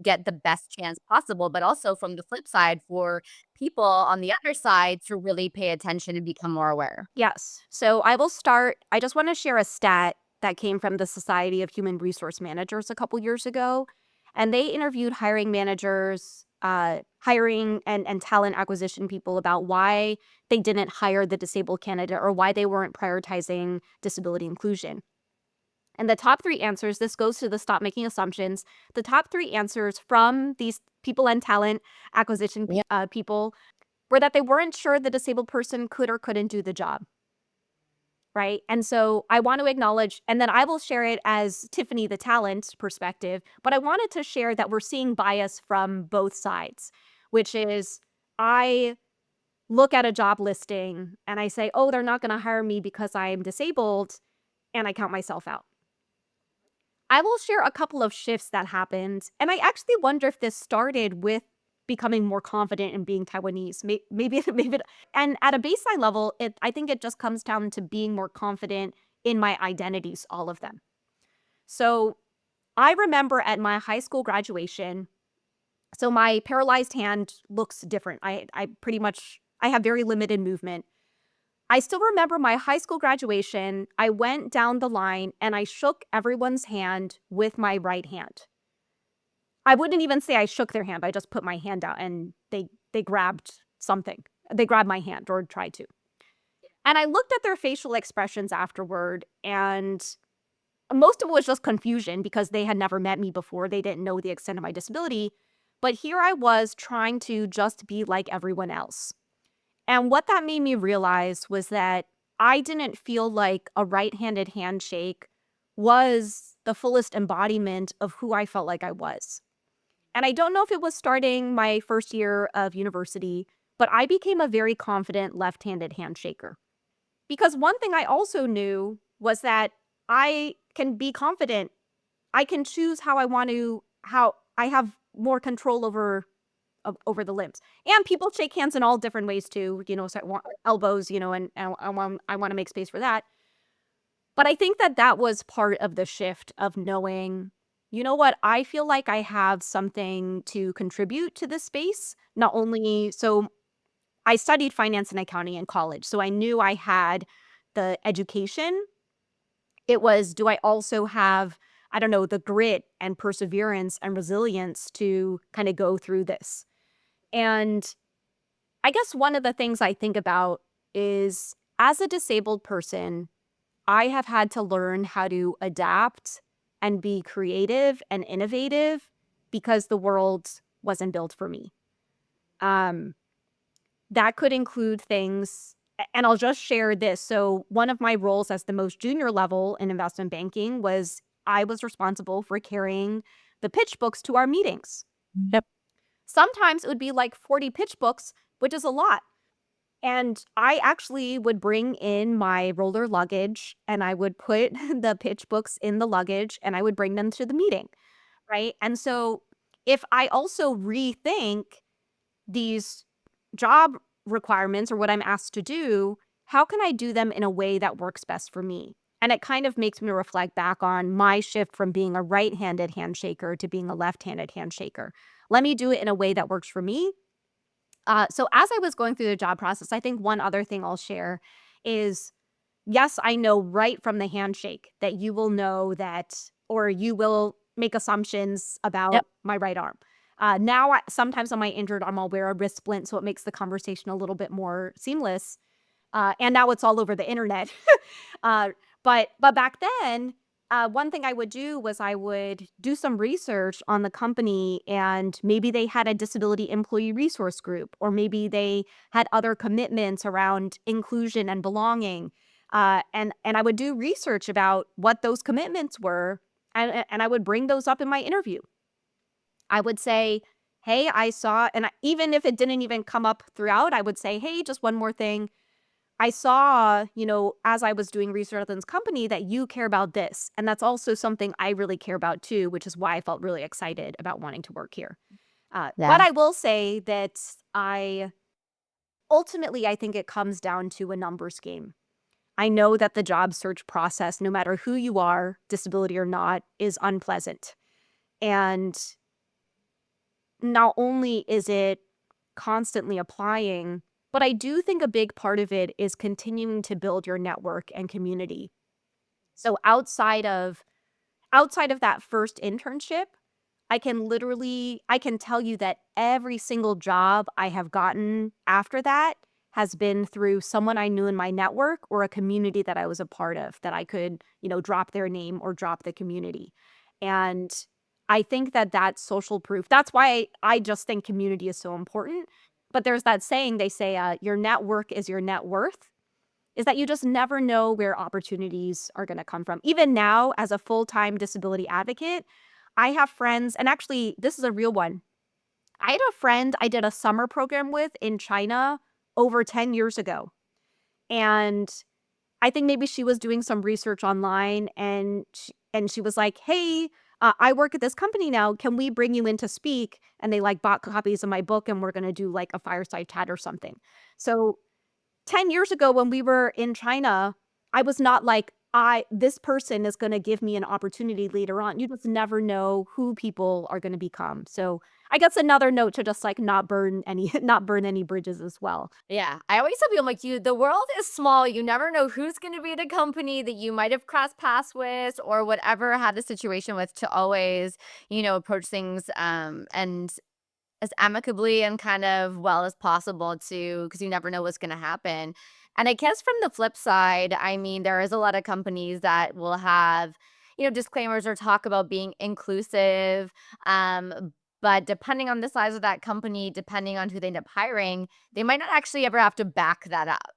get the best chance possible, but also from the flip side for people on the other side to really pay attention and become more aware. Yes. So I will start. I just want to share a stat that came from the Society of Human Resource Managers a couple years ago. And they interviewed hiring managers, hiring and talent acquisition people about why they didn't hire the disabled candidate or why they weren't prioritizing disability inclusion. And the top three answers, this goes to the stop making assumptions. The top three answers from these people and talent acquisition Yeah. people were that they weren't sure the disabled person could or couldn't do the job. Right. And so I want to acknowledge, and then I will share it as Tiffany, the talent perspective, but I wanted to share that we're seeing bias from both sides, which is I look at a job listing and I say, oh, they're not going to hire me because I'm disabled, and I count myself out. I will share a couple of shifts that happened, and I actually wonder if this started with becoming more confident in being Taiwanese. Maybe, and at a baseline level, I think it just comes down to being more confident in my identities, all of them. So I remember at my high school graduation, so my paralyzed hand looks different. I pretty much I have very limited movement. I still remember my high school graduation. I went down the line and I shook everyone's hand with my right hand. I wouldn't even say I shook their hand. I just put my hand out and they grabbed something. They grabbed my hand or tried to. And I looked at their facial expressions afterward, and most of it was just confusion because they had never met me before. They didn't know the extent of my disability. But here I was trying to just be like everyone else. And what that made me realize was that I didn't feel like a right-handed handshake was the fullest embodiment of who I felt like I was. And I don't know if it was starting my first year of university, but I became a very confident left-handed handshaker. Because one thing I also knew was that I can be confident. I can choose how I want to, how I have more control over over the limbs. And people shake hands in all different ways too, so I want elbows, and I want to make space for that. But I think that that was part of the shift of knowing, you know what, I feel like I have something to contribute to this space. Not only so I studied finance and accounting in college, so I knew I had the education. It was, do I also have, I don't know, the grit and perseverance and resilience to kind of go through this? And I guess one of the things I think about is, as a disabled person, I have had to learn how to adapt and be creative and innovative because the world wasn't built for me. Um, that could include things, and I'll just share this. So, one of my roles as the most junior level in investment banking was I was responsible for carrying the pitch books to our meetings. Yep. Sometimes it would be like 40 pitch books, which is a lot. And I actually would bring in my roller luggage and I would put the pitch books in the luggage and I would bring them to the meeting, right? And so if I also rethink these job requirements or what I'm asked to do, how can I do them in a way that works best for me? And it kind of makes me reflect back on my shift from being a right-handed handshaker to being a left-handed handshaker. Let me do it in a way that works for me. So as I was going through the job process, I think one other thing I'll share is, yes, I know right from the handshake that you will know that, or you will make assumptions about Yep. my right arm. Now, sometimes on my injured arm, I'll wear a wrist splint, so it makes the conversation a little bit more seamless. And now it's all over the internet. uh, but back then, one thing I would do was I would do some research on the company, and maybe they had a disability employee resource group, or maybe they had other commitments around inclusion and belonging. And I would do research about what those commitments were, and I would bring those up in my interview. I would say, hey, I saw, and even if it didn't even come up throughout, I would say, hey, just one more thing. I saw, as I was doing research on this company, that you care about this. And that's also something I really care about too, which is why I felt really excited about wanting to work here. But Yeah. I will say that ultimately, I think it comes down to a numbers game. I know that the job search process, no matter who you are, disability or not, is unpleasant. And not only is it constantly applying, but I do think a big part of it is continuing to build your network and community. So outside of that first internship, I can tell you that every single job I have gotten after that has been through someone I knew in my network or a community that I was a part of, that I could, drop their name or drop the community. And I think that that's social proof. That's why I just think community is so important. But there's that saying, they say, your network is your net worth, is that you just never know where opportunities are going to come from. Even now, as a full-time disability advocate, I have friends, and actually, this is a real one. I had a friend I did a summer program with in China over 10 years ago. And I think maybe she was doing some research online, and she was like, hey, I work at this company now. Can we bring you in to speak? And they bought copies of my book, and we're going to do like a fireside chat or something. So 10 years ago when we were in China, I was not like, this person is going to give me an opportunity later on. You just never know who people are going to become. So I guess another note to just not burn any not burn any bridges as well. Yeah. I always tell people, I'm like, the world is small. You never know who's going to be the company that you might have crossed paths with or whatever had a situation with, to always, approach things and as amicably and kind of well as possible, to because you never know what's going to happen. And I guess from the flip side, I mean, there is a lot of companies that will have, disclaimers or talk about being inclusive. But depending on the size of that company, depending on who they end up hiring, they might not actually ever have to back that up.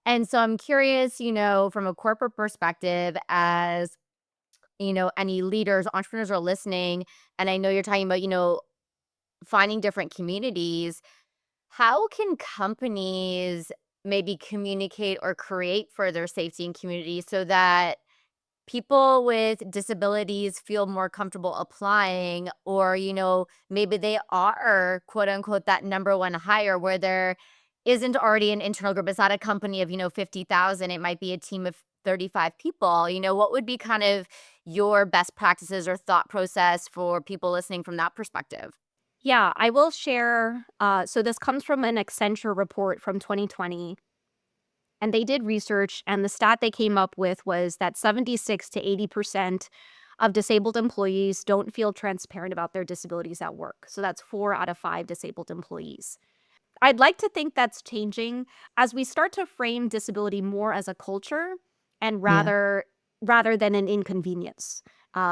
And so I'm curious, from a corporate perspective, as any leaders, entrepreneurs are listening, and I know you're talking about, finding different communities. How can companies maybe communicate or create further safety and community so that people with disabilities feel more comfortable applying, or, maybe they are quote unquote that number one hire where there isn't already an internal group. It's not a company of, 50,000. It might be a team of 35 people. What would be kind of your best practices or thought process for people listening from that perspective? Yeah, I will share. So this comes from an Accenture report from 2020. And they did research, and the stat they came up with was that 76 to 80% of disabled employees don't feel transparent about their disabilities at work. So that's 4 out of 5 disabled employees. I'd like to think that's changing as we start to frame disability more as a culture and Yeah. rather than an inconvenience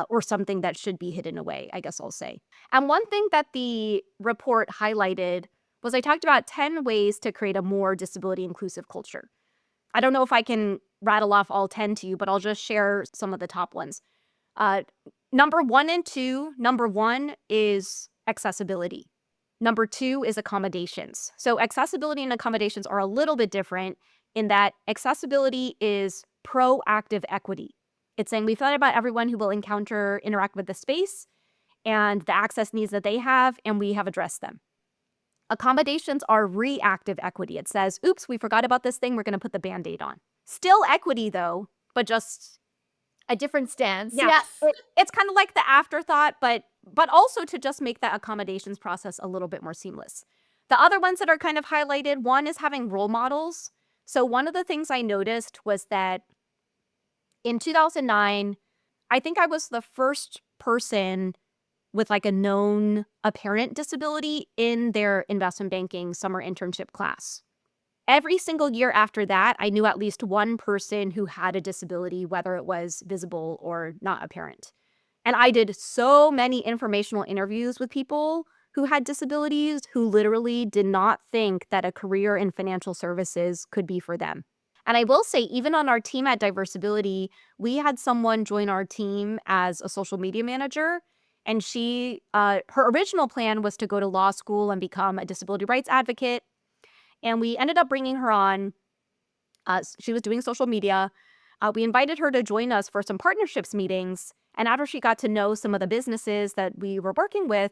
or something that should be hidden away, I guess I'll say. And one thing that the report highlighted was I talked about 10 ways to create a more disability inclusive culture. I don't know if I can rattle off all 10 to you, but I'll just share some of the top ones. Uh, number 1 and 2, number 1 is accessibility. Number 2 is accommodations. So accessibility and accommodations are a little bit different in that accessibility is proactive equity. It's saying we've thought about everyone who will interact with the space and the access needs that they have, and we have addressed them. Accommodations are reactive equity. It says, oops, we forgot about this thing. We're going to put the Band-Aid on. Still equity, though, but just, A different stance. yeah, Yes. it's kind of like the afterthought, but also to just make that accommodations process a little bit more seamless. The other ones that are kind of highlighted, one is having role models. So one of the things I noticed was that in 2009, I think I was the first person with like a known apparent disability in their investment banking summer internship class. Every single year after that, I knew at least one person who had a disability, whether it was visible or not apparent. And I did so many informational interviews with people who had disabilities who literally did not think that a career in financial services could be for them. And I will say, even on our team at Diversability, we had someone join our team as a social media manager. And her original plan was to go to law school and become a disability rights advocate. And we ended up bringing her on. She was doing social media. We invited her to join us for some partnerships meetings. And after she got to know some of the businesses that we were working with,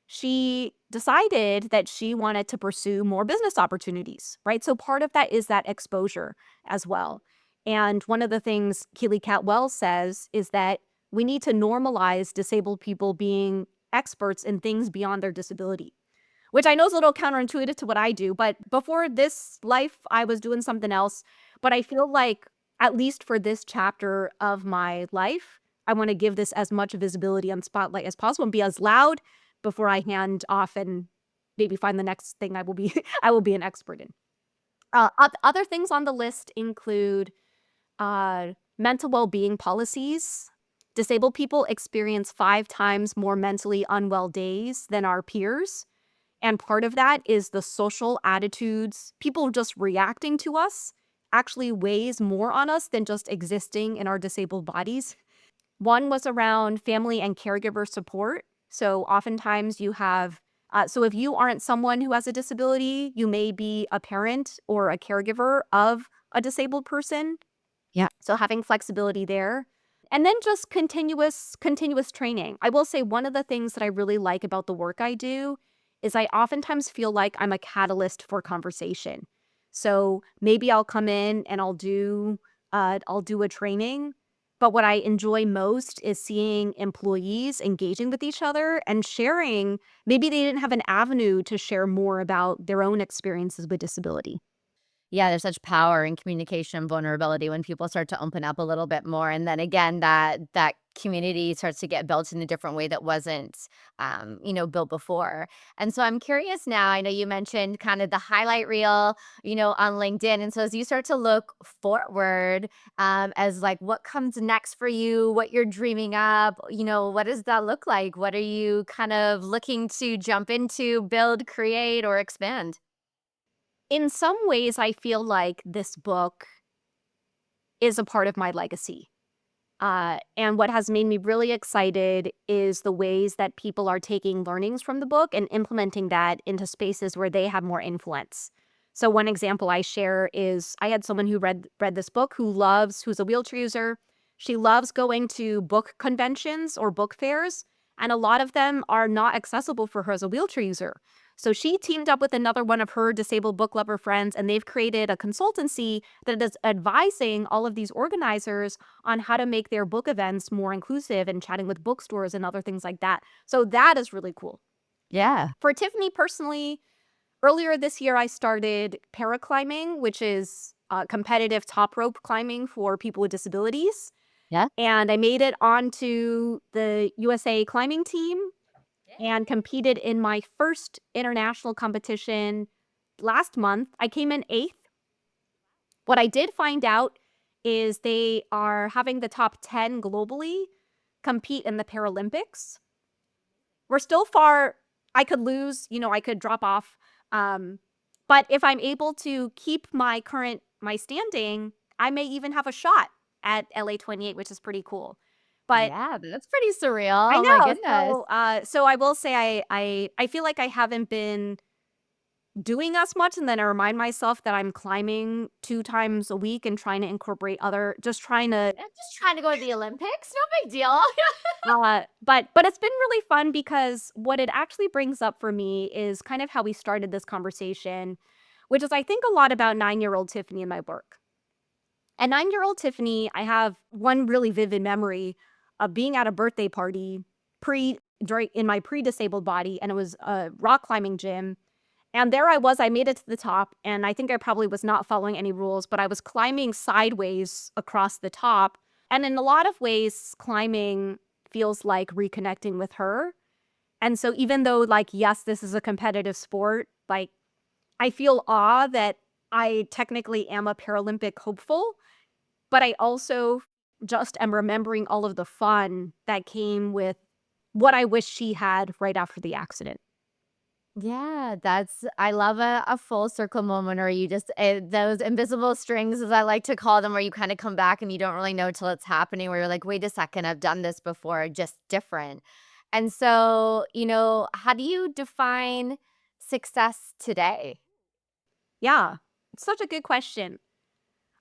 she decided that she wanted to pursue more business opportunities, right? So part of that is that exposure as well. And one of the things Keely Catwell says is that we need to normalize disabled people being experts in things beyond their disability, which I know is a little counterintuitive to what I do. But before this life, I was doing something else. But I feel like, at least for this chapter of my life, I want to give this as much visibility and spotlight as possible and be as loud before I hand off and maybe find the next thing I will be I will be an expert in. Other things on the list include mental well-being policies. Disabled people experience 5 times more mentally unwell days than our peers. And part of that is the social attitudes, people just reacting to us actually weighs more on us than just existing in our disabled bodies. One was around family and caregiver support. So oftentimes you have, so if you aren't someone who has a disability, you may be a parent or a caregiver of a disabled person. Yeah. So having flexibility there. And then just continuous training. I will say one of the things that I really like about the work I do is I oftentimes feel like I'm a catalyst for conversation. So maybe I'll come in and I'll do a training, but what I enjoy most is seeing employees engaging with each other and sharing. Maybe they didn't have an avenue to share more about their own experiences with disability. Yeah, there's such power in communication and vulnerability when people start to open up a little bit more, and then again, that community starts to get built in a different way that wasn't, built before. And so I'm curious now. I know you mentioned kind of the highlight reel, on LinkedIn, and so as you start to look forward, as like what comes next for you, what you're dreaming up, what does that look like? What are you kind of looking to jump into, build, create, or expand? In some ways, I feel like this book is a part of my legacy. And what has made me really excited is the ways that people are taking learnings from the book and implementing that into spaces where they have more influence. So one example I share is I had someone who read this book who's a wheelchair user, She loves going to book conventions or book fairs, and a lot of them are not accessible for her as a wheelchair user. So she teamed up with another one of her disabled book lover friends, and they've created a consultancy that is advising all of these organizers on how to make their book events more inclusive and chatting with bookstores and other things like that. So that is really cool. Yeah. For Tiffany personally, earlier this year, I started paraclimbing, which is competitive top rope climbing for people with disabilities. Yeah. And I made it onto the USA climbing team and competed in my first international competition last month. I came in 8th. What I did find out is they are having the top 10 globally compete in the Paralympics. We're still far. I could lose, I could drop off. But if I'm able to keep my standing, I may even have a shot at LA28, which is pretty cool. But Yeah, that's pretty surreal. I Oh my know. goodness. So I will say I feel like I haven't been doing as much, and then I remind myself that I'm climbing 2 times a week and trying to incorporate just trying to I'm just trying to go to the Olympics. No big deal. but it's been really fun because what it actually brings up for me is kind of how we started this conversation, which is I think a lot about 9-year-old Tiffany in my work. And 9-year-old Tiffany, I have one really vivid memory of being at a birthday party in my pre-disabled body, and it was a rock climbing gym. And there I was, I made it to the top, and I think I probably was not following any rules, but I was climbing sideways across the top. And in a lot of ways, climbing feels like reconnecting with her. And so even though, like, yes, this is a competitive sport, like, I feel awe that I technically am a Paralympic hopeful, but I also just am remembering all of the fun that came with what I wish she had right after the accident. Yeah, I love a full circle moment, or you just those invisible strings, as I like to call them, where you kind of come back and you don't really know till it's happening, where you're like, wait a second, I've done this before, just different. And so, how do you define success today? Yeah, it's such a good question.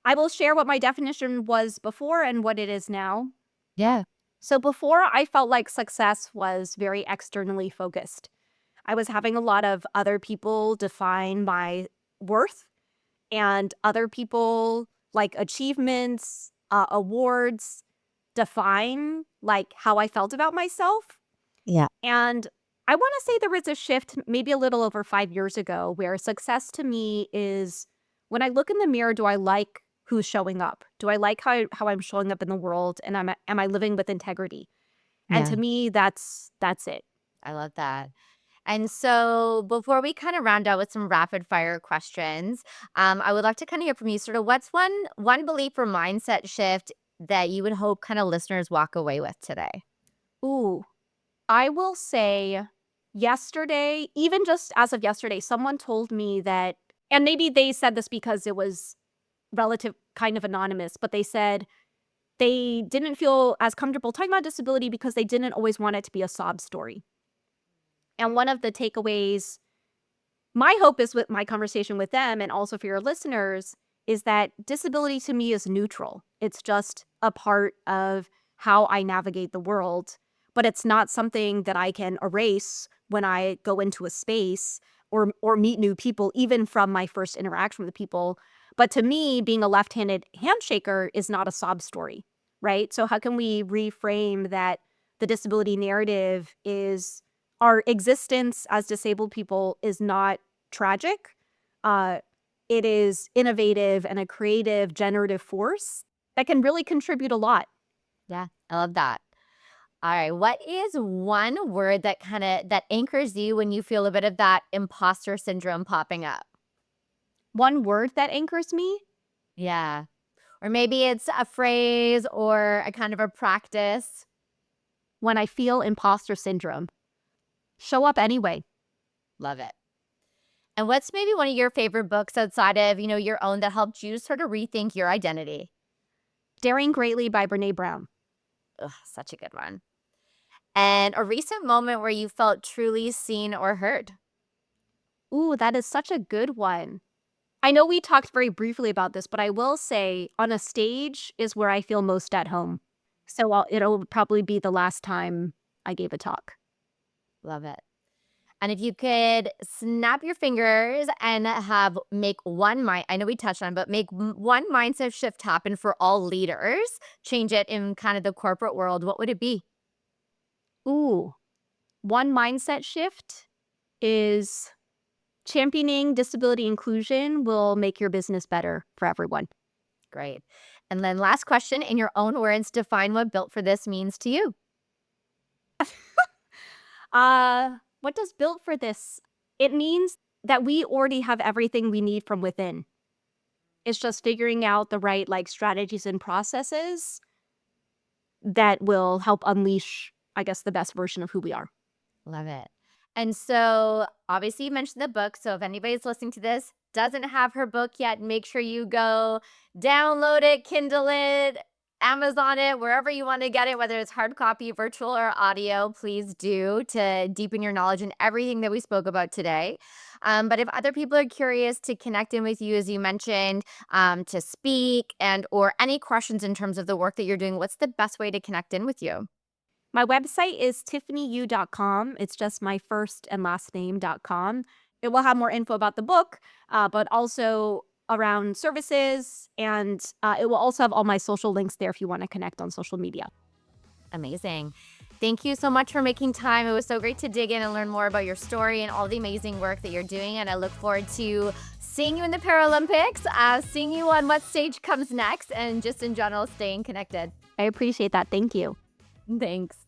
I will share what my definition was before and what it is now. Yeah. So before, I felt like success was very externally focused. I was having a lot of other people define my worth, and other people, like achievements, awards, define like how I felt about myself. Yeah. And I want to say there was a shift maybe a little over 5 years ago where success to me is when I look in the mirror, do I like who's showing up? Do I like how I'm showing up in the world, and am I living with integrity? And Yeah. to me, that's it. I love that. And so before we kind of round out with some rapid fire questions, I would like to kind of hear from you, sort of what's one belief or mindset shift that you would hope kind of listeners walk away with today? Ooh, I will say yesterday, even just as of yesterday, someone told me that, and maybe they said this because it was relative kind of anonymous, but they said they didn't feel as comfortable talking about disability because they didn't always want it to be a sob story. And one of the takeaways, my hope is with my conversation with them and also for your listeners, is that disability to me is neutral. It's just a part of how I navigate the world, but it's not something that I can erase when I go into a space or meet new people, even from my first interaction with people. But to me, being a left-handed handshaker is not a sob story, right? So how can we reframe that the disability narrative is our existence as disabled people is not tragic. Uh, it is innovative and a creative, generative force that can really contribute a lot. Yeah, I love that. All right, what is one word that anchors you when you feel a bit of that imposter syndrome popping up? One word that anchors me, Yeah. Or maybe it's a phrase or a kind of a practice. when I feel imposter syndrome, show up anyway. Love it. And what's maybe one of your favorite books outside of, your own that helped you sort of rethink your identity? Daring Greatly by Brene Brown. Ugh, such a good one. And a recent moment where you felt truly seen or heard? Ooh, that is such a good one. I know we talked very briefly about this, but I will say on a stage is where I feel most at home. So it'll probably be the last time I gave a talk. Love it. And if you could snap your fingers and make I know we touched on, but make one mindset shift happen for all leaders, change it in kind of the corporate world, what would it be? Ooh, one mindset shift is championing disability inclusion will make your business better for everyone. Great. And then last question, in your own words, define what Built for This means to you. What does built for this? It means that we already have everything we need from within. It's just figuring out the right strategies and processes that will help unleash, I guess, the best version of who we are. Love it. And so obviously you mentioned the book. So if anybody's listening to this, doesn't have her book yet, make sure you go download it, Kindle it, Amazon it, wherever you want to get it, whether it's hard copy, virtual, or audio, please do, to deepen your knowledge in everything that we spoke about today. But if other people are curious to connect in with you, as you mentioned, to speak or any questions in terms of the work that you're doing, what's the best way to connect in with you? My website is tiffanyyu.com. It's just my first and last name.com. It will have more info about the book, but also around services, and it will also have all my social links there if you want to connect on social media. Amazing. Thank you so much for making time. It was so great to dig in and learn more about your story and all the amazing work that you're doing. And I look forward to seeing you in the Paralympics, seeing you on what stage comes next, and just in general, staying connected. I appreciate that. Thank you. Thanks.